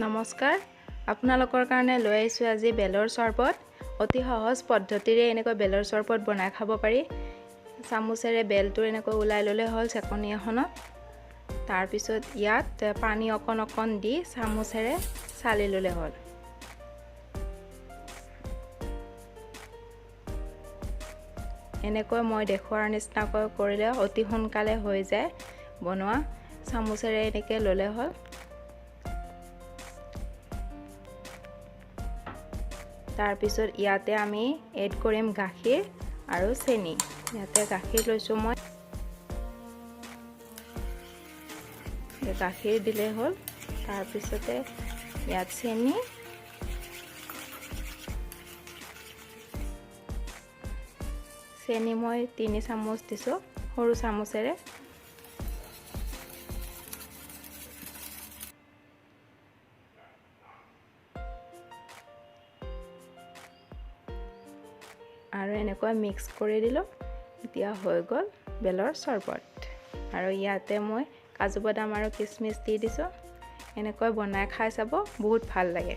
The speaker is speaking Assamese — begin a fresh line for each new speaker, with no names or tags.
নমস্কাৰ আপোনালোকৰ কাৰণে লৈ আহিছো আজি বেলৰ চৰবত অতি সহজ পদ্ধতিৰে এনেকৈ বেলৰ চৰবত বনাই খাব পাৰি চামুচেৰে বেলটো এনেকৈ উলাই ললে হল চেকনি এখনত তাৰ পিছত ইয়াত পানী অকন অকন দি চামুচেৰে চালি ললে হল এনেকৈ মই দেখুৱাৰ নিচিনাকৈ কৰিলে অতি সোনকালে হৈ যায় বনোৱা চামুচেৰে এনেকৈ ললে হল তাৰ পিছত ইয়াতে আমি এড কৰিম গাখীৰ আৰু চেনি ইয়াতে গাখীৰ লৈছো মই গাখীৰ দিলে হল তাৰ পিছতে ইয়াত চেনি মই 3 চামুচ দিছো সৰু চামুচেৰে আৰু এনেকৈ মিক্স কৰি দিলো এতিয়া হৈ গল বেলৰ চৰবত আৰু ইয়াতে মই কাজু বাদাম আৰু কিচমিচ দি দিছো এনেকৈ বনাই খাই চাব বহুত ভাল লাগে